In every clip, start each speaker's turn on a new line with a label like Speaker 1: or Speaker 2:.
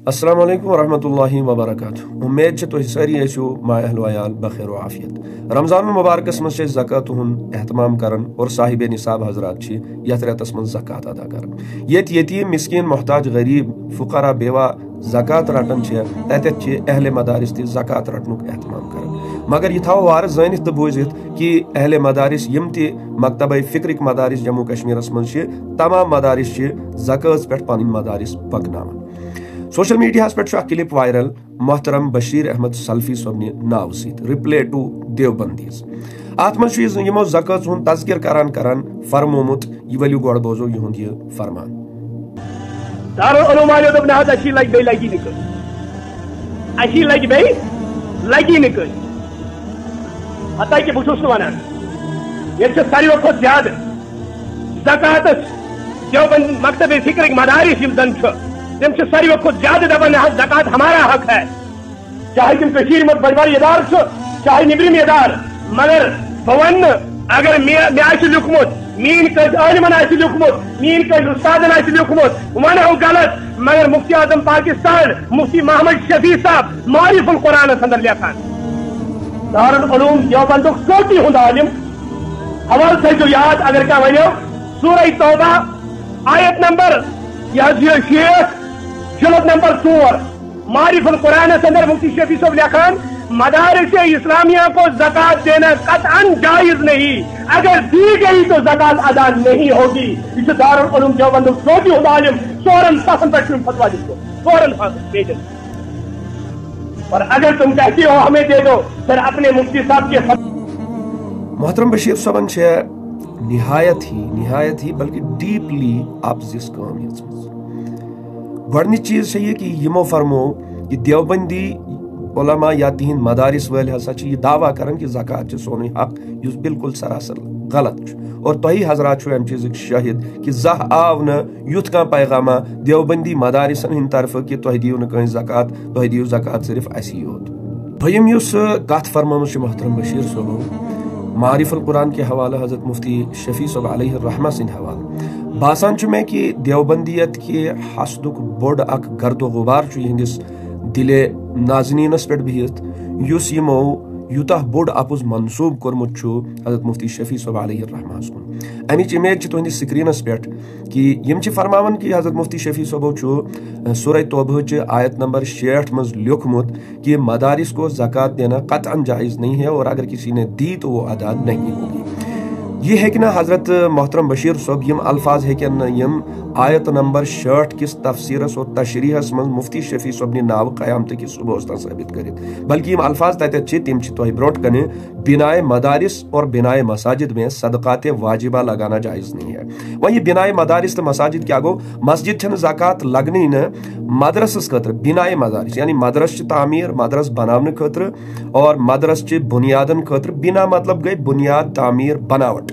Speaker 1: अस्सलाम वालेकुम वरहमतुल्लाहि वबरकातुहू। उम्मीद तुम सारी आसो माअहल वयाल बखैर व आफियत। रमजान मुबारकस मज ज़कात हुंद एहतमाम करन और साहिब निसाब हजरात यथ रेतस मज ज़कात अदा करन। यतीम मिस्किन मोहताज गरीब फुकरा बेवा ज़कात रटन तत अहले मदारिस त ज़कात रटनुक एहतमाम करन। मगर यह थो वार जानित तो बूजित कि अहले मदारिस यम ति मकतब फिक्रिक मदारिस जम्मू कश्मीरस मज तमाम मदारिस ज़कात पे पन मदारिस पकनावन। सोशल मीडिया पे क्लिप वायरल मोहतरम बशीर अहमद सल्फी सोबन नाव सत रिप्ले टू देवबंदीज। अत मो ज़कात हुंद तज़किर करान फरमोमुत यह वलियो गोड़ बोजो यह फरमान।
Speaker 2: मकतब फिक्र मदारिस तम सारे खुद ज्यादा दपान ज़कात हमारा हक है, चाहे तुम कशीर मत बड़ इदार चाहे निब्रिम इदार। मगर बवन अगर मे लिखमुत मीन कस आलमन लिखमुत मीन कस उस्तादन लिखमुत वन हो गलत, मगर मुफ्ती आजम पाकिस्तान मुफ्ती मोहम्मद शफी साहब मारिफुल कुरान अंदर लिखान दारुल उलूम देवबंद सोटी हुंद आलिम हवाल थो याद अगर क्या वो सूरह तौबा आयत नंबर शेख जुलत नंबर 4 मारिफुल कुरान अंदर मुफ्ती शफी साहब लिखान मदारिस इस्लामिया को ज़कात देना कतअन जायज नहीं, अगर दी गई तो ज़कात अदा नहीं होगी। इस दारुल उलूम देवबंद सोटी हुंद आलिम फौरन पसंद पर फतवा दिखो फौरन भेजन। और अगर तुम कहती हो हमें दे दो फिर अपने मुफ्ती साहब के
Speaker 1: मोहतरम बशीर साहबन निहायत ही बल्कि डीपली आपजिस काम गडनी चीज ये कि यमो फरमो कि देवबंदी उलमा या तिहिंद मदारिस वाले हसा यह दावा करन कि ज़कात सोन हक युस बिल्कुल सरासर गलत। और तुही हजरात अम चीज शाहिद कि जह आव न युथ कह पैगामा देवबंदी मदारिसन हिंद तरफ कि तुह दियो न ज़कात, तुह दियो ज़कात सिर्फ असी योत। दोयम युस कथ फरमामुत मोहतरम बशीर साहब मारिफुल कुरान के हवाले हजरत मुफ्ती शफी साहब अलैहि रहमा सिंध हवाले बासान में कि देवबंदियत के हसदुक बोड़ अख गर्दो गुबार यहंदिस दिले नाजनीनस पे बिहित युस यमो यूतः बोड़ अपुज मनसूब कोरमुत हजरत मुफ्ती शफी साहब अलैहि रहमा कुन। अमिच इमेज तुहंदिस स्क्रीनस पे कि यम फरमावन कि हजरत मुफ्ती शफी साहबो सूरह तौबह आयत नंबर 66 मज लिखमुत कि मदारिस को ज़कात देना कतअन जायज़ नहीं है और अगर किसी ने दी तो वो अदा नहीं होगी। ये है कि ना हजरत मोहतरम बशीर साहब यम अल्फाज है कि यम आयत नंबर 66 किस तफसीरस और तशरीहस मज मुफ्ती शफी साहब नाव क़यामत की सुबह साबित कर, बल्कि यम अल्फाज तम तुह ब्रोट कने बिनाए मदारिस और बिनाए मसाजिद में सदकात वाजिबा लगाना जायज़ नहीं है। वही बिनाए मदारिस तो मसाजिद क्या गो मस्जिद छन ज़कात लगनी न मदरसस खतर बिनाए मदारिस यानी मदरस तामीर मदरस बनाने खतर और मदरस बुनियादन खतर बिना मतलब गई बुनियाद तामीर बनावट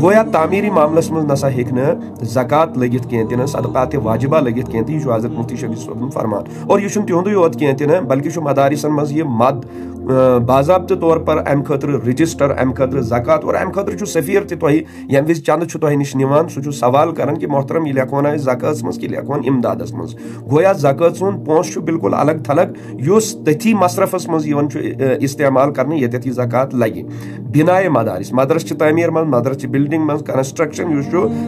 Speaker 1: गोया तामीरी मामलस मज नसा हेकन ज़कात लगित कह सदकात वाजिबा लगित कह यह हजरत मुफ्ती शफी साहब फरमान। और यह तुंदु योत कह बल्कि मदारिसन मज यह मद बाज़ाब्त तौर पर अम खतर रजिस्टर अम खतर ज़कात और अम खतर सफ़ीर तुह यम विज चंद तुह निश निवान सह सवाल कर कि मोहतरम यह लेखवन ज़कात मज कि लेखवन इमदादस मज गोया ज़कात सुन पोस बिल्कुल अलग थलग युस तथी मसरफस मज इस्तेमाल कर ये ज़कात लगे। बिनाए मदारिस मदरस तामीर मज मदरस बिल्डिंग मज कंस्ट्रक्शन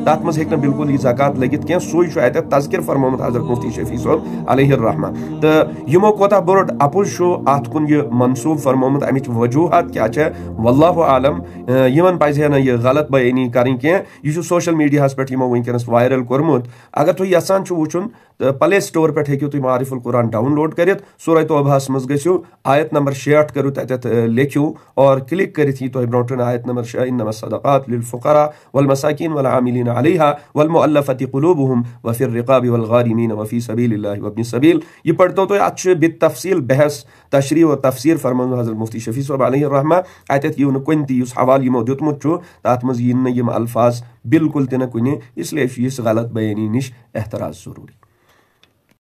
Speaker 1: तथ मज हेक बिल्कुल यह ज़कात लगित कह सू अत तज़किर फरमोमुत हजरत मुफ्ती शफी साहब अलैहि रहमा। तो यमो कोता बोड़ अपुज अत कुन यह मनसूब फरमोमुत अमिच वजूहत क्या वल्लाहु आलम यमन पजे ना यह गलत बयानी करें कह यह सोशल मीडिया पे वनकस वायरल कोरमुत। अगर तुम यसान वुचुन प्ले स्टोर पे हेकू तुम मारिफुल कुरान डाउनलोड कर सूरह तौबहस मज गो आयत नंबर 66 करू तत लिखू और क्लिक कर तुह ब्रोटन आयत नंबर इन्नमा सदक़ात लिलफुक़रा वल मसाकीन वल आमिलीन अलैहा वल मुअल्लफ़ति क़ुलूबुहुम व फ़िर रिक़ाबि वल गारिमीन व फ़ी सबीलिल्लाहि व इब्नि सबील। यह पढ़तो तो अत बितफ़सील बहस तशरीह और तफसीर फरमान हजरत मुफ्ती शफी साहब अलैहि रहमा अत यू कुन तुस हवाल यमो दितमुत तथ मज यम अल्फाज बिल्कुल तह कुन, इसलिए इस गलत बयानी निश एहतराज जरूरी।